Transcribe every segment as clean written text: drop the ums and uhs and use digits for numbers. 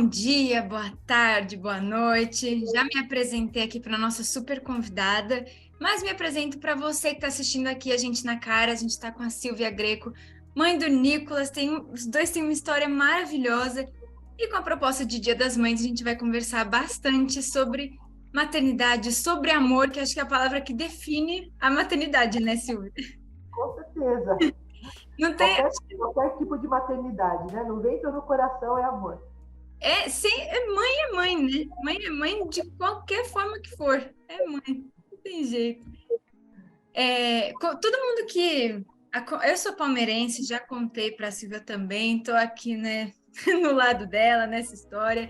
dia, boa tarde, boa noite. Já me apresentei aqui para nossa super convidada, mas me apresento para você que está assistindo aqui a gente na cara. A gente está com a Silvia Greco, mãe do Nicolas. Os dois têm uma história maravilhosa. E com a proposta de Dia das Mães, a gente vai conversar bastante sobre maternidade, sobre amor, que acho que é a palavra que define a maternidade, né, Silvia? Com certeza. Não tem. Qualquer tipo de maternidade, né? No ventre ou no coração é amor. É mãe, né? Mãe é mãe de qualquer forma que for. É mãe, não tem jeito. Todo mundo que. Eu sou palmeirense, já contei para a Silvia também, estou aqui, né, no lado dela, nessa história.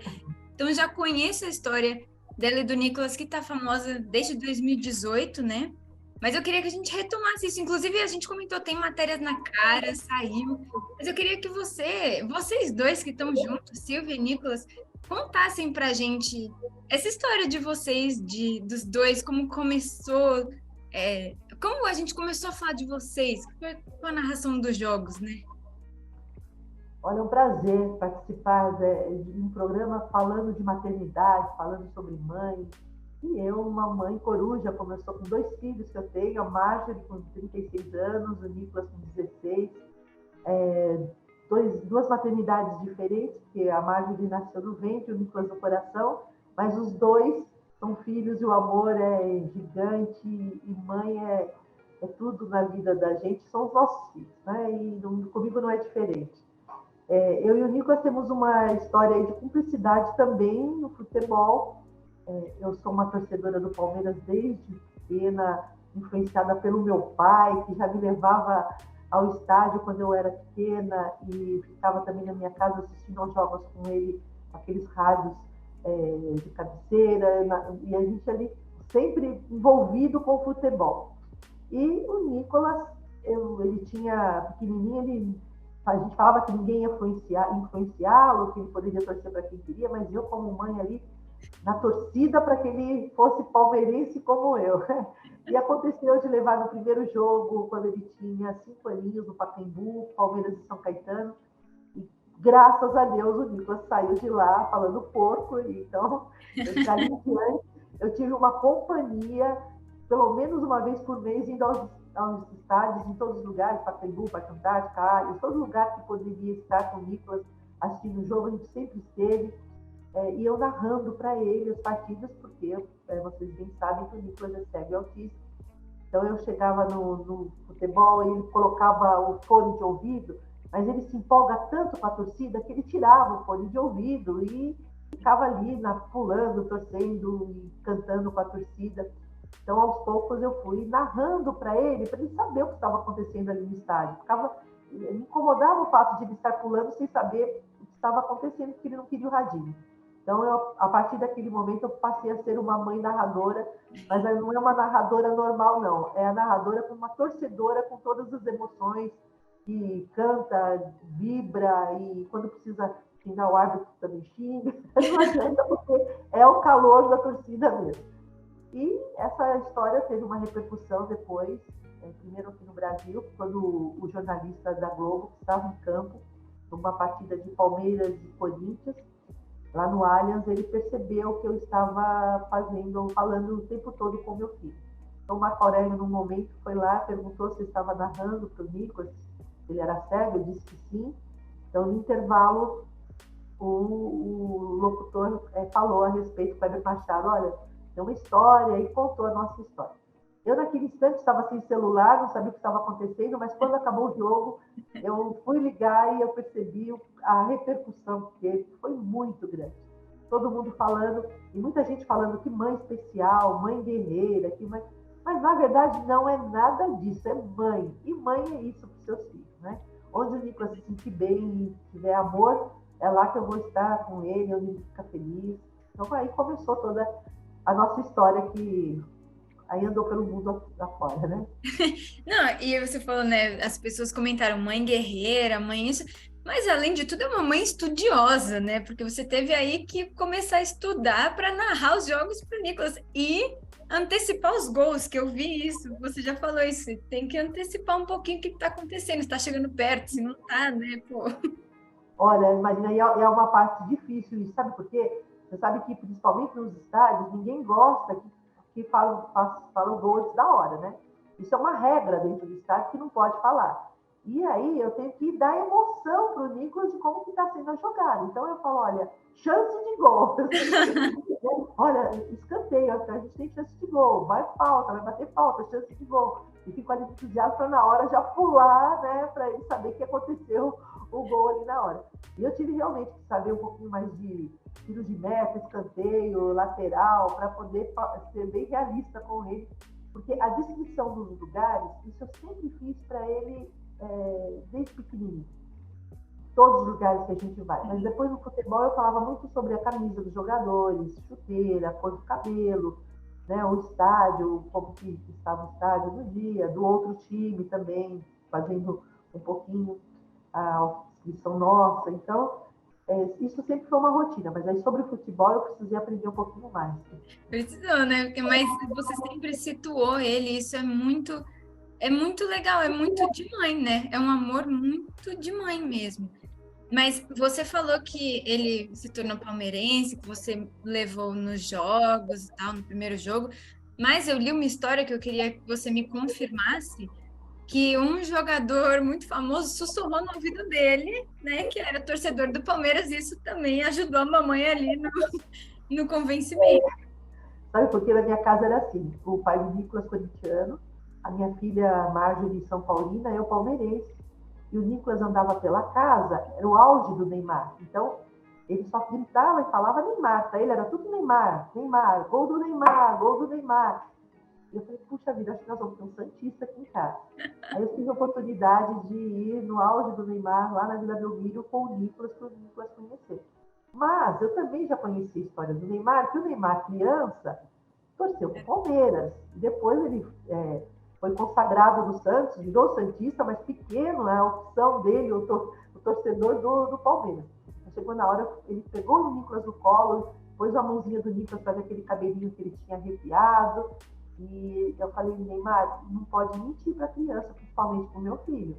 Então, já conheço a história dela e do Nicolas, que está famosa desde 2018, né? Mas eu queria que a gente retomasse isso. Inclusive, a gente comentou, tem matérias na cara, saiu. Mas eu queria que vocês dois que estão juntos, Silvia e Nicolas, contassem pra gente essa história de vocês, dos dois, como começou, como a gente começou a falar de vocês, com a narração dos jogos, né? Olha, é um prazer participar de um programa falando de maternidade, falando sobre mãe. E eu, uma mãe coruja, como eu sou com 2 filhos que eu tenho, a Marjorie com 36 anos, o Nicolas com 16. Duas maternidades diferentes, porque a Marjorie nasceu no ventre, o Nicolas no coração, mas os dois são filhos e o amor é gigante e mãe é tudo na vida da gente, são os nossos filhos, né? E comigo não é diferente. Eu e o Nicolas temos uma história de cumplicidade também no futebol. Eu sou uma torcedora do Palmeiras desde pequena, influenciada pelo meu pai, que já me levava ao estádio quando eu era pequena e ficava também na minha casa assistindo aos jogos com ele, aqueles rádios de cabeceira, e a gente ali sempre envolvido com o futebol. E o Nicolas, ele tinha pequenininho, a gente falava que ninguém ia influenciá-lo, que ele poderia torcer para quem queria, mas eu, como mãe ali, na torcida para que ele fosse palmeirense como eu. E aconteceu de levar no primeiro jogo, quando ele tinha 5 aninhos, no Pacaembu, Palmeiras e São Caetano. E graças a Deus o Nicolas saiu de lá falando porco. Então, dali em diante, eu tive uma companhia, pelo menos uma vez por mês, indo aos estádios, em todos os lugares, Pacaembu, Parque Antártica, Calhas, todo lugar que poderia estar com o Nicolas assistindo o jogo, a gente sempre esteve. E eu narrando para ele as partidas, porque vocês bem sabem que o Nicolas é cego e autista. Então eu chegava no futebol, ele colocava o fone de ouvido, mas ele se empolga tanto com a torcida que ele tirava o fone de ouvido e ficava ali pulando, torcendo e cantando com a torcida. Então, aos poucos, eu fui narrando para ele saber o que estava acontecendo ali no estádio. Me incomodava o fato de ele estar pulando sem saber o que estava acontecendo, porque ele não queria o radinho. Então, a partir daquele momento, eu passei a ser uma mãe narradora, mas não é uma narradora normal, não. É a narradora como uma torcedora com todas as emoções, que canta, vibra, e quando precisa xingar o árbitro, também xinga. Não adianta, porque é o calor da torcida mesmo. E essa história teve uma repercussão depois, primeiro aqui no Brasil, quando o jornalista da Globo, que estava em campo, numa partida de Palmeiras e Corinthians, lá no Allianz, ele percebeu que eu estava falando o tempo todo com meu filho. Então, o Marco Aurélio, num momento, foi lá, perguntou se eu estava narrando para o Nicolas, ele era cego, eu disse que sim. Então, no intervalo, o locutor falou a respeito para Kleber Machado, olha, tem uma história, e contou a nossa história. Eu, naquele instante, estava sem celular, não sabia o que estava acontecendo, mas quando acabou o jogo, eu fui ligar e eu percebi a repercussão que teve, foi muito grande. Todo mundo falando, e muita gente falando que mãe especial, mãe guerreira, mas na verdade não é nada disso, é mãe. E mãe é isso para os seus filhos, né? Onde o Nicolas se sentir bem e tiver amor, é lá que eu vou estar com ele, onde ele fica feliz. Então aí começou toda a nossa história que aí andou pelo mundo afora, né? Não, e você falou, né? As pessoas comentaram mãe guerreira, mãe isso, mas além de tudo é uma mãe estudiosa, né? Porque você teve aí que começar a estudar para narrar os jogos para o Nicolas e antecipar os gols, que eu vi isso. Você já falou isso, você tem que antecipar um pouquinho o que está acontecendo, está chegando perto, se não tá, né? Pô. Olha, Marina, e é uma parte difícil isso, sabe por quê? Você sabe que, principalmente nos estádios, ninguém gosta que fala o gol antes da hora, né? Isso é uma regra dentro do estádio que não pode falar. E aí eu tenho que dar emoção para o Nicolas de como que está sendo a jogada. Então eu falo, olha, chance de gol. Olha, escanteio, a gente tem chance de gol, vai falta, vai bater falta, chance de gol. E fico ali entusiasmado para na hora já pular, né, para ele saber que aconteceu o gol ali na hora. E eu tive realmente que saber um pouquinho mais de tiro de meta, escanteio, lateral, para poder ser bem realista com ele, porque a descrição dos lugares, isso eu sempre fiz para ele desde pequenininho. Todos os lugares que a gente vai. Mas depois no futebol eu falava muito sobre a camisa dos jogadores, chuteira, cor do cabelo, né, o estádio, como que estava o estádio no dia, do outro time também, fazendo um pouquinho a inscrição nossa. Então, isso sempre foi uma rotina, mas aí sobre o futebol eu precisei aprender um pouquinho mais. Precisou, né? Mas você sempre situou ele, isso é muito legal, é muito de mãe, né? É um amor muito de mãe mesmo. Mas você falou que ele se tornou palmeirense, que você levou nos jogos e tal, no primeiro jogo. Mas eu li uma história que eu queria que você me confirmasse, que um jogador muito famoso sussurrou no ouvido dele, né, que era torcedor do Palmeiras, e isso também ajudou a mamãe ali no convencimento. Sabe, porque na minha casa era assim, o pai do Nicolas corintiano, a minha filha Marjorie São Paulina, eu palmeirense, e o Nicolas andava pela casa, era o auge do Neymar. Então, ele só gritava e falava Neymar, para ele era tudo Neymar, Neymar, gol do Neymar, gol do Neymar. E eu falei, puxa vida, acho que nós vamos ter um Santista aqui em casa. Aí eu tive a oportunidade de ir no auge do Neymar, lá na Vila Belmiro, com o Nicolas, para o Nicolas conhecer. Mas eu também já conheci a história do Neymar, que o Neymar, criança, torceu para o Palmeiras. Depois ele foi consagrado no Santos, virou Santista, mas pequeno, né, a opção dele, o torcedor do Palmeiras. Chegou na hora, ele pegou o Nicolas no colo, pôs a mãozinha do Nicolas para ver aquele cabelinho que ele tinha arrepiado. E eu falei, Neymar, não pode mentir para a criança, principalmente para o meu filho.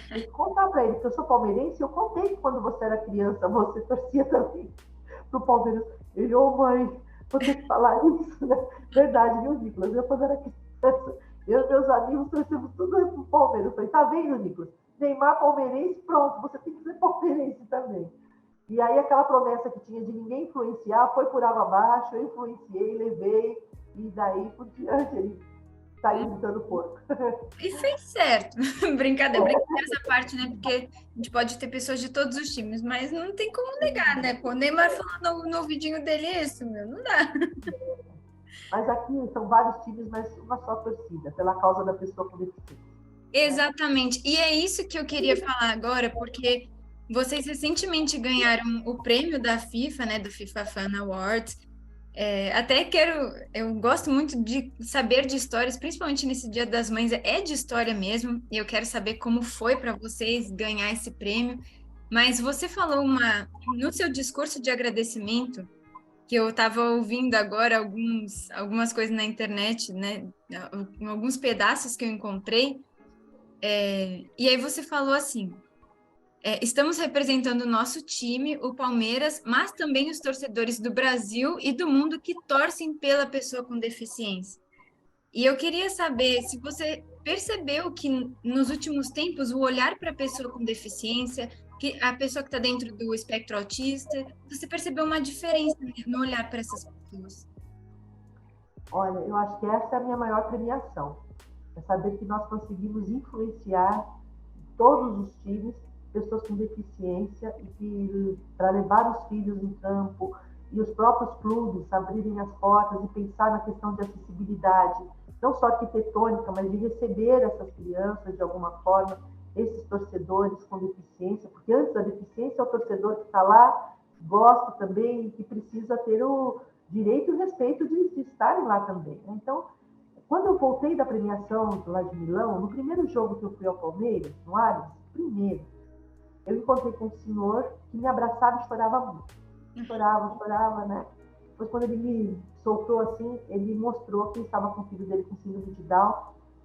Tem que contar para ele que eu sou palmeirense. Eu contei que quando você era criança, você torcia também pro Palmeiras. Ele, mãe, vou ter que falar isso, né? Verdade, viu, Nicolas? Eu, quando era criança, eu e meus amigos torcemos tudo pro Palmeiras. Eu falei, tá vendo, Nicolas? Neymar palmeirense, pronto, você tem que ser palmeirense também. E aí aquela promessa que tinha de ninguém influenciar foi por água abaixo, eu influenciei, levei, e daí por diante ele saiu gritando porco. E fez certo. Brincadeira essa parte, né? Porque a gente pode ter pessoas de todos os times, mas não tem como negar, né? Pô, o Neymar falando no vidinho dele isso, meu, não dá. Mas aqui são vários times, mas uma só torcida, pela causa da pessoa com deficiência. Exatamente. E é isso que eu queria falar agora, porque vocês recentemente ganharam o prêmio da FIFA, né? Do FIFA Fan Awards. Até eu gosto muito de saber de histórias, principalmente nesse Dia das Mães, é de história mesmo, e eu quero saber como foi para vocês ganhar esse prêmio. Mas você falou no seu discurso de agradecimento, que eu estava ouvindo agora algumas coisas na internet, né? Alguns pedaços que eu encontrei, e aí você falou assim. Estamos representando o nosso time, o Palmeiras, mas também os torcedores do Brasil e do mundo que torcem pela pessoa com deficiência. E eu queria saber se você percebeu que nos últimos tempos o olhar para a pessoa com deficiência, que a pessoa que está dentro do espectro autista, você percebeu uma diferença no olhar para essas pessoas? Olha, eu acho que essa é a minha maior premiação. É saber que nós conseguimos influenciar todos os times, pessoas com deficiência, e que para levar os filhos em campo e os próprios clubes abrirem as portas e pensar na questão de acessibilidade, não só arquitetônica, mas de receber essas crianças de alguma forma, esses torcedores com deficiência, porque antes da deficiência é o torcedor que está lá, gosta também e que precisa ter o direito e o respeito de estarem lá também. Então, quando eu voltei da premiação lá de Milão, no primeiro jogo que eu fui ao Palmeiras, no Allianz, eu encontrei com um senhor que me abraçava e chorava muito. Chorava, né? Depois, quando ele me soltou assim, ele mostrou que ele estava com o filho dele com síndrome de Down,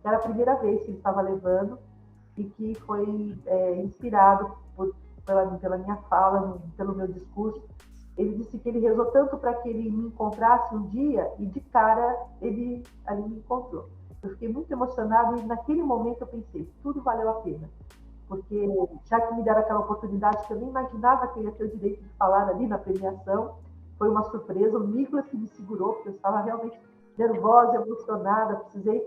que era a primeira vez que ele estava levando, e que foi inspirado por pela minha fala, pelo meu discurso. Ele disse que ele rezou tanto para que ele me encontrasse um dia e de cara ele ali me encontrou. Eu fiquei muito emocionada e naquele momento eu pensei, tudo valeu a pena. Porque já que me deram aquela oportunidade que eu nem imaginava que eu ia ter o direito de falar ali na premiação, foi uma surpresa. O Nicolas que me segurou, porque eu estava realmente nervosa, emocionada, precisei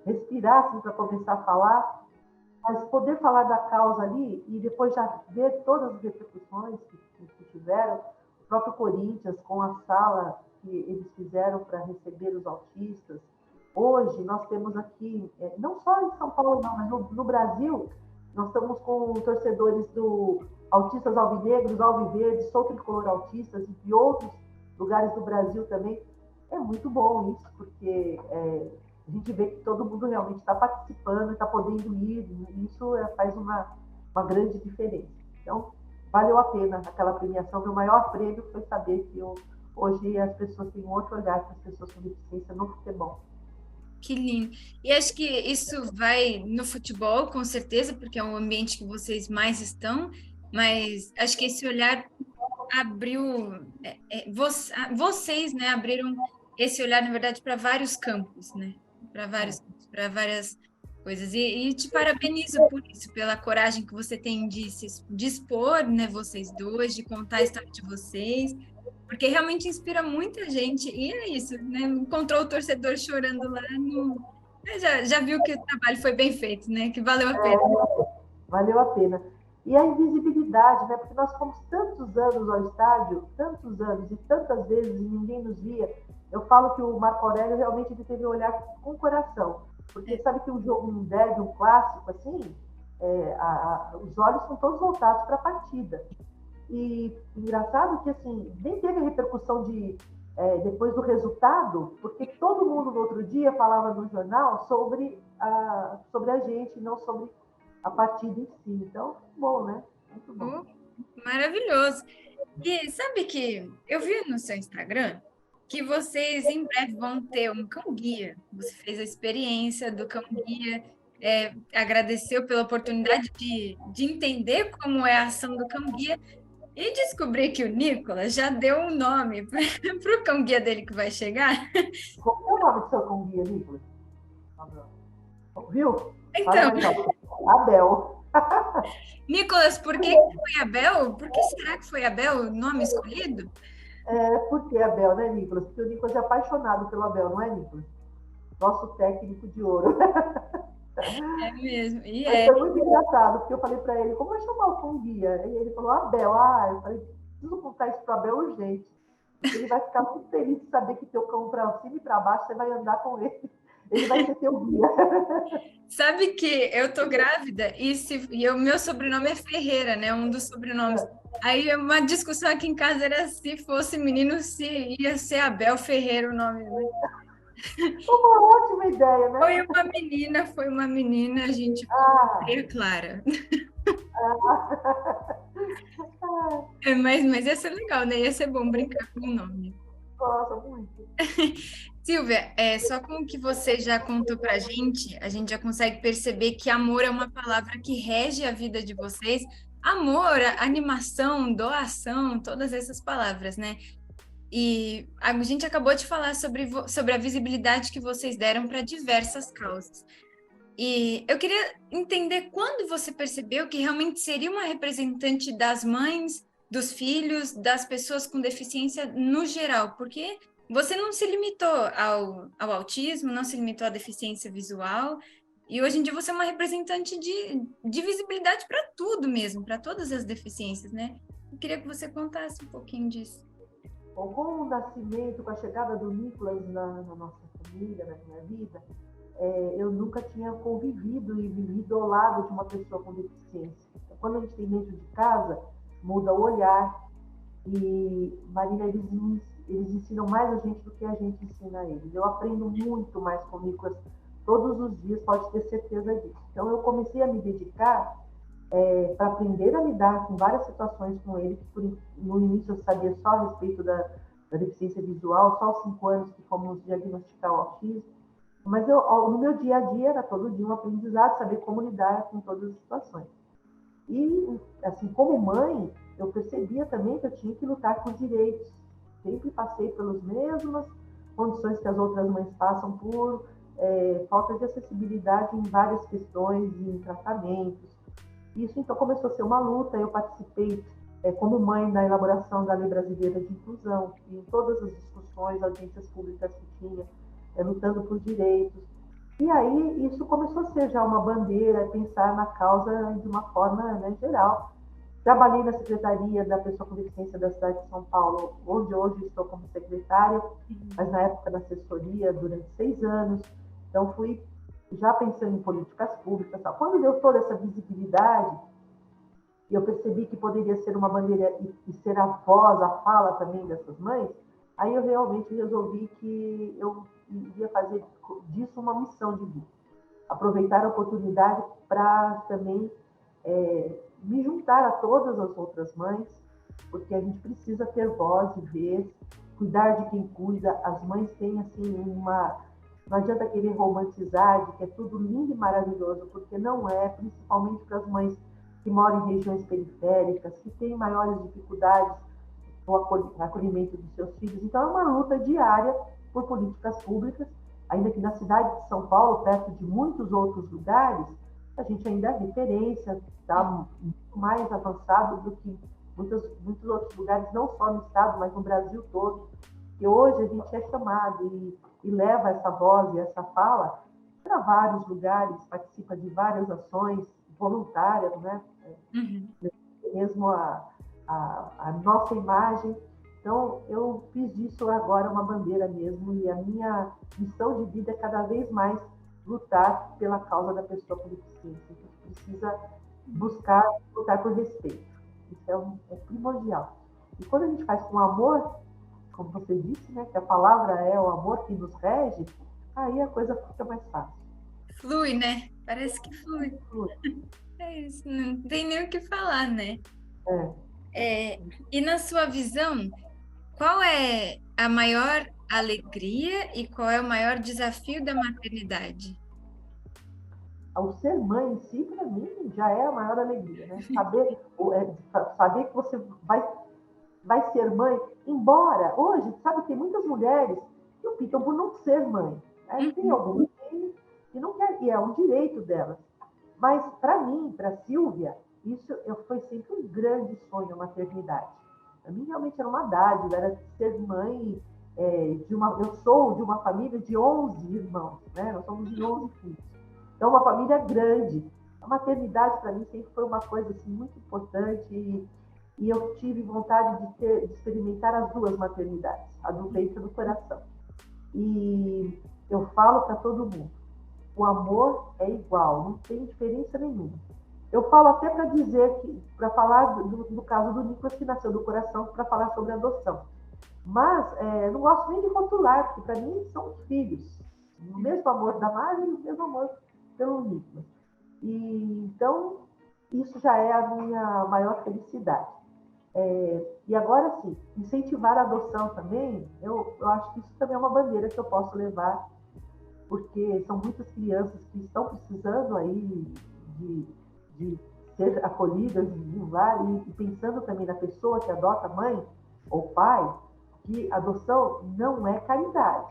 respirar assim, para começar a falar. Mas poder falar da causa ali e depois já ver todas as repercussões que tiveram, o próprio Corinthians com a sala que eles fizeram para receber os autistas. Hoje nós temos aqui, não só em São Paulo, não, mas no Brasil, nós estamos com torcedores do Autistas Alvinegros, Alviverdes, Sou Tricolor Autistas e de outros lugares do Brasil também. É muito bom isso, porque a gente vê que todo mundo realmente está participando, está podendo ir, e isso faz uma grande diferença. Então, valeu a pena aquela premiação. Meu maior prêmio foi saber que hoje as pessoas têm um outro olhar para as pessoas com deficiência no futebol. Que lindo. E acho que isso vai no futebol, com certeza, porque é um ambiente que vocês mais estão, mas acho que esse olhar abriu, vocês, né, abriram esse olhar, na verdade, para vários campos, né? Para várias coisas. E te parabenizo por isso, pela coragem que você tem de se dispor, né, vocês dois, de contar a história de vocês, porque realmente inspira muita gente. E é isso, né? Encontrou o torcedor chorando lá no. Já viu que o trabalho foi bem feito, né? Que valeu a pena. Valeu a pena. E a invisibilidade, né? Porque nós fomos tantos anos ao estádio, tantos anos e tantas vezes e ninguém nos via. Eu falo que o Marco Aurélio realmente ele teve um olhar com o coração. Porque sabe que um jogo, um derby, um clássico, assim, os olhos são todos voltados para a partida. E engraçado que, assim, nem teve repercussão depois do resultado, porque todo mundo no outro dia falava no jornal sobre a gente, não sobre a partida em si. Então, bom, né? Muito bom. Maravilhoso. E sabe que eu vi no seu Instagram que vocês em breve vão ter um cão-guia. Você fez a experiência do cão-guia, agradeceu pela oportunidade de entender como é a ação do cão-guia e descobri que o Nicolas já deu um nome para o cão-guia dele que vai chegar. Qual é o nome do seu cão-guia, Nicolas? Viu? Fala Então, mais alto. Abel. Nicolas, por que foi Abel? Por que será que foi Abel o nome escolhido? Por que Abel, né, Nicolas? Porque o Nicolas é apaixonado pelo Abel, não é, Nicolas? Nosso técnico de ouro. É mesmo. E Mas foi muito engraçado, porque eu falei para ele, como vai chamar o cão-guia? E ele falou, Abel. Eu falei, preciso contar isso para Abel urgente. Ele vai ficar muito feliz de saber que teu cão para cima e para baixo, você vai andar com ele. Ele vai ser teu guia. sabe que eu tô grávida e o meu sobrenome é Ferreira, né? Um dos sobrenomes. Aí uma discussão aqui em casa era se fosse menino, se ia ser Abel Ferreira o nome, né? Uma ótima ideia, né? Foi uma menina, a gente foi Clara. Mas ia ser legal, né? Ia ser bom brincar com o nome. Nossa, muito. Silvia, só com o que você já contou pra a gente já consegue perceber que amor é uma palavra que rege a vida de vocês. Amor, animação, doação, todas essas palavras, né? E a gente acabou de falar sobre a visibilidade que vocês deram para diversas causas. E eu queria entender quando você percebeu que realmente seria uma representante das mães, dos filhos, das pessoas com deficiência no geral, porque você não se limitou ao autismo, não se limitou à deficiência visual, e hoje em dia você é uma representante de visibilidade para tudo mesmo, para todas as deficiências, né? Eu queria que você contasse um pouquinho disso. Bom, com o nascimento, com a chegada do Nicolas na nossa família, na minha vida, eu nunca tinha convivido e vivido ao lado de uma pessoa com deficiência. Então, quando a gente tem dentro de casa, muda o olhar. E, Marina, eles ensinam mais a gente do que a gente ensina a eles. Eu aprendo muito mais com o Nicolas todos os dias, pode ter certeza disso. Então, eu comecei a me dedicar para aprender a lidar com várias situações com ele, que no início eu sabia só a respeito da deficiência visual, só aos 5 anos que fomos diagnosticar o autismo. Mas no meu dia a dia era todo dia um aprendizado, saber como lidar com todas as situações. E, assim, como mãe, eu percebia também que eu tinha que lutar por direitos. Sempre passei pelas mesmas condições que as outras mães passam por falta de acessibilidade em várias questões, em tratamentos. Isso, então, começou a ser uma luta. Eu participei, como mãe, da elaboração da Lei Brasileira de Inclusão, e em todas as discussões, audiências públicas que tinha, lutando por direitos. E aí isso começou a ser já uma bandeira, pensar na causa de uma forma, né, geral. Trabalhei na Secretaria da Pessoa com Deficiência da cidade de São Paulo, onde hoje estou como secretária, mas na época na assessoria durante 6 anos. Então fui já pensando em políticas públicas. Tal. Quando deu toda essa visibilidade, eu percebi que poderia ser uma bandeira e ser a voz, a fala também dessas mães, aí eu realmente resolvi que eu iria fazer disso uma missão de vida. Aproveitar a oportunidade para também me juntar a todas as outras mães, porque a gente precisa ter voz e vez, cuidar de quem cuida. As mães têm, assim, uma... Não adianta querer romantizar de que é tudo lindo e maravilhoso, porque não é, principalmente para as mães que moram em regiões periféricas, que têm maiores dificuldades no acolhimento dos seus filhos. Então, é uma luta diária por políticas públicas, ainda que na cidade de São Paulo, perto de muitos outros lugares, a gente ainda é referência, está muito mais avançado do que muitos outros lugares, não só no estado, mas no Brasil todo. E hoje a gente é chamado e leva essa voz e essa fala para vários lugares, participa de várias ações voluntárias, né? Uhum. Mesmo a nossa imagem. Então, eu fiz disso agora uma bandeira mesmo, e a minha missão de vida é cada vez mais lutar pela causa da pessoa com deficiência. A gente precisa buscar lutar por respeito. Isso é primordial. E quando a gente faz com amor, como você disse, né, que a palavra é o amor que nos rege, aí a coisa fica mais fácil. Flui, né? Parece que flui. É isso, não tem nem o que falar, né? E na sua visão, qual é a maior alegria e qual é o maior desafio da maternidade? Ao ser mãe em si, para mim, já é a maior alegria, né? Saber que você vai ser mãe, embora hoje, sabe, tem muitas mulheres que optam por não ser mãe. Né? Tem algumas que não querem, e é um direito delas. Mas, para mim, para a Silvia, isso foi sempre um grande sonho, a maternidade. Para mim, realmente era uma dádiva, era ser mãe eu sou de uma família de 11 irmãos, né? Nós somos de 11 filhos. Então, uma família grande. A maternidade, para mim, sempre foi uma coisa assim, muito importante, e eu tive vontade de experimentar as duas maternidades, a do peito e a do coração. E eu falo para todo mundo, o amor é igual, não tem diferença nenhuma. Eu falo até para dizer que, para falar do caso do Nicolas, que nasceu do coração, para falar sobre adoção. Mas não gosto nem de rotular, porque para mim são os filhos. O mesmo amor da Mari e o mesmo amor pelo Nicolas. E, então, isso já é a minha maior felicidade. E agora sim, incentivar a adoção também, eu acho que isso também é uma bandeira que eu posso levar, porque são muitas crianças que estão precisando aí de ser acolhidas em um lar, e pensando também na pessoa que adota, mãe ou pai, que adoção não é caridade.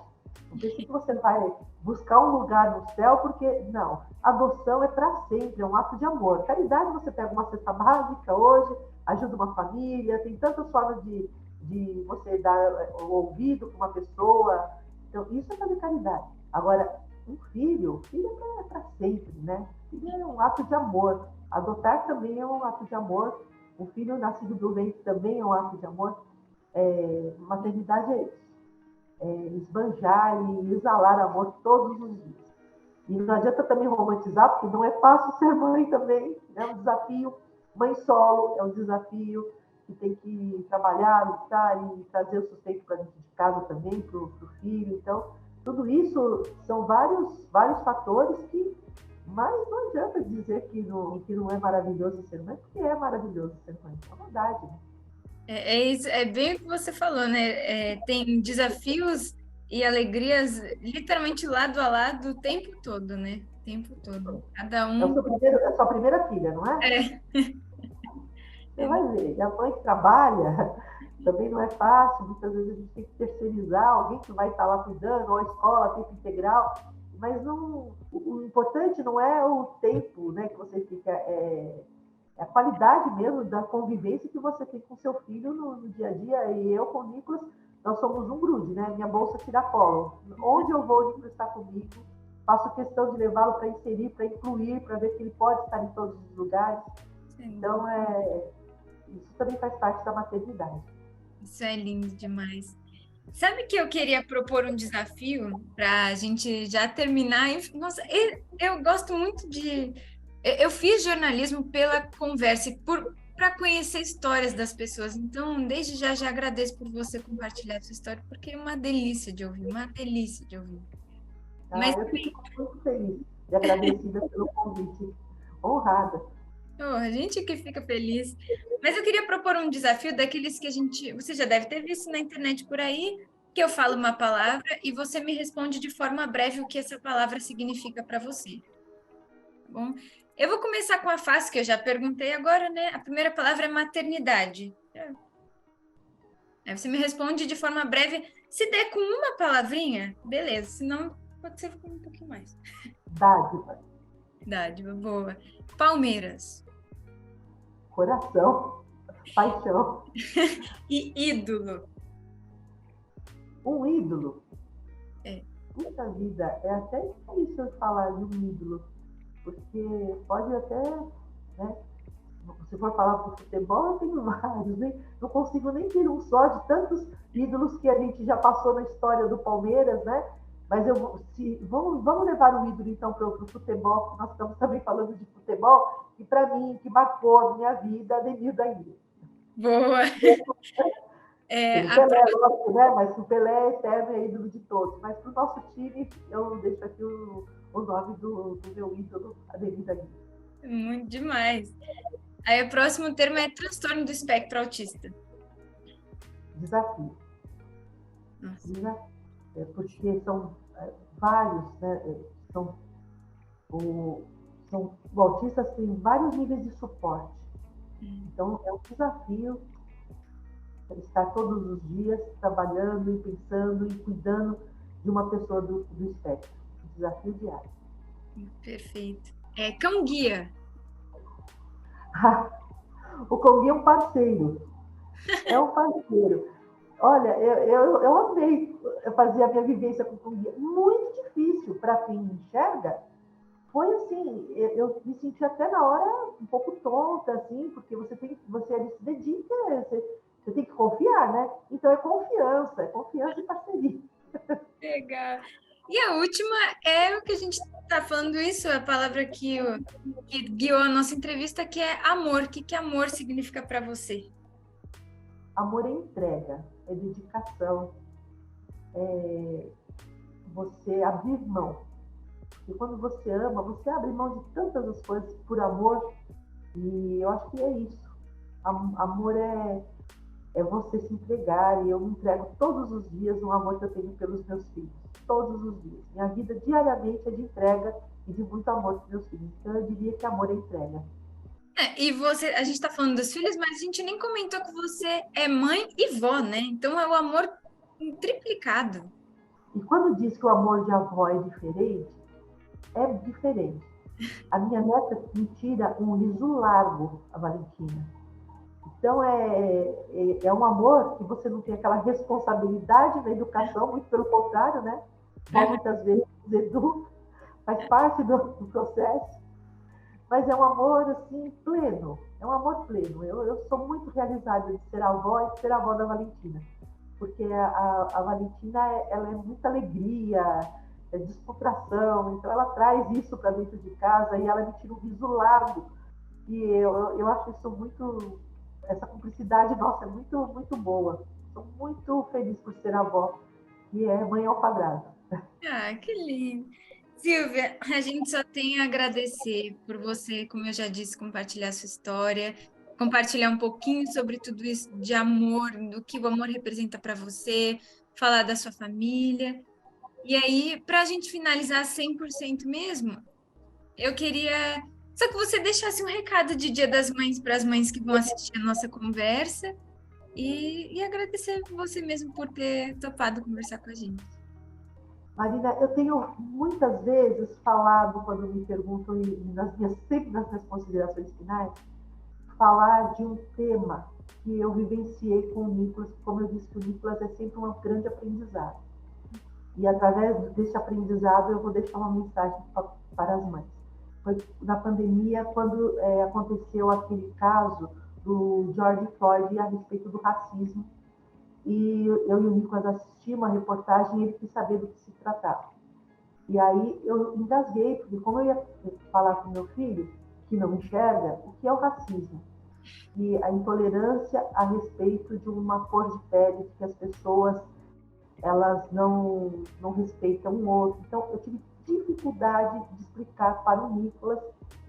Não pense que você vai buscar um lugar no céu, porque não. Adoção é para sempre, é um ato de amor. Caridade, você pega uma cesta básica hoje, ajuda uma família, tem tantas formas de você dar o ouvido para uma pessoa. Então, isso é fazer caridade. Agora, um filho é para sempre, né? Filho é um ato de amor. Adotar também é um ato de amor. O filho nascido do ventre também é um ato de amor. Maternidade é isso. Esbanjar e exalar amor todos os dias. E não adianta também romantizar, porque não é fácil ser mãe também. É um desafio. Mãe solo é um desafio que tem que trabalhar, lutar e trazer o sustento para dentro de casa também, para o filho. Então, tudo isso são vários fatores que... Mas não adianta dizer que não é maravilhoso ser mãe, porque é maravilhoso ser mãe. É verdade, né? Isso, é bem o que você falou, né? Tem desafios e alegrias literalmente lado a lado o tempo todo, né? O tempo todo. Cada É um. a sua primeira filha, não é? É. Você vai ver, e a mãe que trabalha também não é fácil, muitas vezes a gente tem que terceirizar alguém que vai estar lá cuidando, ou a escola, tempo integral, mas não, o importante não é o tempo, né, que você fica, é a qualidade mesmo da convivência que você tem com seu filho no dia a dia. E eu com o Nicolas, nós somos um grude, né? Minha bolsa tira colo. Onde eu vou, o Nicolas está comigo. Faço questão de levá-lo para inserir, para incluir, para ver que ele pode estar em todos os lugares. Sim. Então, isso também faz parte da maternidade. Isso é lindo demais. Sabe que eu queria propor um desafio para a gente já terminar? Nossa, eu gosto muito de. Eu fiz jornalismo pela conversa e para conhecer histórias das pessoas. Então, desde já agradeço por você compartilhar sua história, porque é uma delícia de ouvir, uma delícia de ouvir. Mas Eu fico muito feliz e agradecida pelo convite. Honrada. a gente que fica feliz. Mas eu queria propor um desafio daqueles que você já deve ter visto na internet por aí, que eu falo uma palavra e você me responde de forma breve o que essa palavra significa para você. Tá bom? Eu vou começar com a fácil, que eu já perguntei agora, né? A primeira palavra é maternidade. Aí você me responde de forma breve. Se der com uma palavrinha, beleza. Senão, pode ser com um pouquinho mais. Dádiva. Dádiva, boa. Palmeiras. Coração. Paixão. E ídolo. Um ídolo. É. Puxa vida, é até difícil de falar de um ídolo, porque pode até, né, se for falar do futebol, eu tenho vários, né? Não consigo nem ter um só de tantos ídolos que a gente já passou na história do Palmeiras, né? Mas vamos levar o ídolo então para o futebol, porque nós estamos também falando de futebol, e para mim, que marcou a minha vida, Ademir da Guia. Boa! Tem o Pelé, lógico, né? Mas o Pelé é eterno, é ídolo de todos. Mas para o nosso time, eu deixo aqui o nome do meu ídolo, Ademir da Guia. Muito demais. Aí o próximo termo é transtorno do espectro autista. Desafio. Nossa. Porque são vários, né? O autista tem vários níveis de suporte. Então, é um desafio estar todos os dias trabalhando e pensando e cuidando de uma pessoa do espectro. Um desafio diário. Perfeito. Cão-guia. O cão-guia é um parceiro. É um parceiro. Olha, eu amei fazer a minha vivência com o cão-guia. Muito difícil para quem enxerga. Foi assim, eu me senti até na hora um pouco tonta, assim, porque você se dedica, você tem que confiar, né? Então é confiança e parceria. Legal. E a última é o que a gente está falando isso, a palavra que guiou a nossa entrevista, que é amor. O que amor significa para você? Amor é entrega, é dedicação, é você abrir mão. E quando você ama, você abre mão de tantas as coisas por amor. E eu acho que é isso. Amor é você se entregar. E eu me entrego todos os dias no amor que eu tenho pelos meus filhos. Todos os dias. Minha vida diariamente é de entrega e de muito amor para meus filhos. Então eu diria que amor é entrega. E a gente está falando dos filhos, mas a gente nem comentou que você é mãe e vó, né? Então é o amor triplicado. E quando diz que o amor de avó é diferente. A minha neta me tira um riso largo, a Valentina. Então, é um amor que você não tem aquela responsabilidade na educação, muito pelo contrário, né? Muitas vezes educa, faz parte do processo, mas é um amor, assim, pleno. É um amor pleno. Eu sou muito realizada de ser avó e de ser avó da Valentina, porque a Valentina, ela é muita alegria, é descontração, então ela traz isso para dentro de casa e ela me tira um riso largo. E eu acho isso muito, essa cumplicidade nossa é muito, muito boa. Sou muito feliz por ser avó, que é mãe ao quadrado. Ah, que lindo. Silvia, a gente só tem a agradecer por você, como eu já disse, compartilhar sua história, compartilhar um pouquinho sobre tudo isso de amor, do que o amor representa para você, falar da sua família. E aí, para a gente finalizar 100% mesmo, eu queria Só que você deixasse um recado de Dia das Mães para as mães que vão assistir a nossa conversa e agradecer você mesmo por ter topado conversar com a gente. Marina, eu tenho muitas vezes falado, quando me perguntam, sempre nas minhas considerações finais, falar de um tema que eu vivenciei com o Nicolas, como eu disse, que o Nicolas é sempre um grande aprendizado. E através desse aprendizado eu vou deixar uma mensagem para as mães. Foi na pandemia, quando aconteceu aquele caso do George Floyd a respeito do racismo, e eu e o Nicolas assistimos a reportagem e ele quis saber do que se tratava. E aí eu engasguei, porque como eu ia falar com meu filho, que não enxerga, o que é o racismo? E a intolerância a respeito de uma cor de pele, que as pessoas elas não respeitam o outro. Então, eu tive dificuldade de explicar para o Nicolas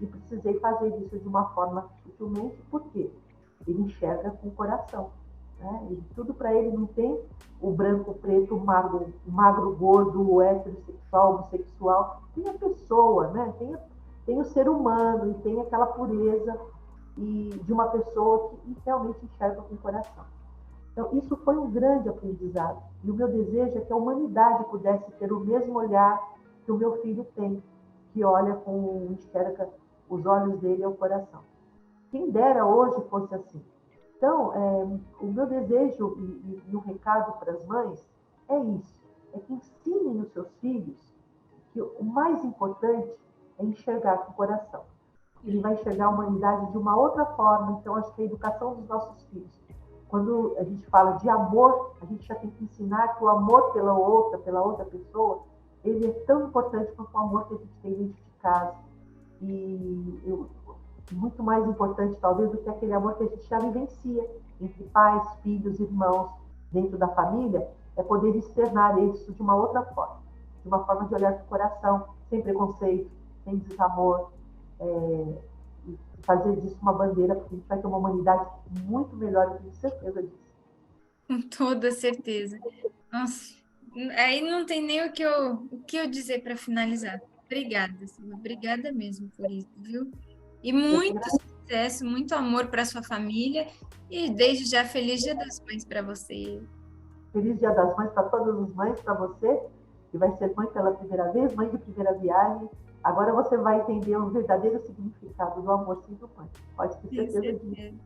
e precisei fazer isso de uma forma sutilmente, porque ele enxerga com o coração. Né? E tudo para ele não tem o branco, o preto, o magro, gordo, o heterossexual, o homossexual. Tem a pessoa, né? Tem o ser humano e tem aquela pureza e de uma pessoa que realmente enxerga com o coração. Então, isso foi um grande aprendizado. E o meu desejo é que a humanidade pudesse ter o mesmo olhar que o meu filho tem, que olha com enxerga os olhos dele ao coração. Quem dera hoje fosse assim. Então, o meu desejo e o recado para as mães é isso: é que ensinem os seus filhos que o mais importante é enxergar com o coração. Ele vai enxergar a humanidade de uma outra forma. Então, acho que a educação dos nossos filhos, quando a gente fala de amor, a gente já tem que ensinar que o amor pela outra pessoa, ele é tão importante quanto o amor que a gente tem dentro de casa. E muito mais importante, talvez, do que aquele amor que a gente já vivencia entre pais, filhos, irmãos, dentro da família, é poder externar isso de uma outra forma, de uma forma de olhar para o coração, sem preconceito, sem desamor, e fazer disso uma bandeira, porque a gente vai ter uma humanidade muito melhor, eu tenho certeza disso. Com toda certeza. Nossa, aí não tem nem o que eu dizer para finalizar. Obrigada, Silvia. Obrigada mesmo por isso, viu? E Eu que muito agradeço. sucesso, muito amor para sua família e desde já feliz Dia das Mães para você. Feliz Dia das Mães para todas as mães, para você, que vai ser mãe pela primeira vez, mãe de primeira viagem. Agora você vai entender o verdadeiro significado do amor sendo mãe. Pode ter Tenho certeza disso. certeza.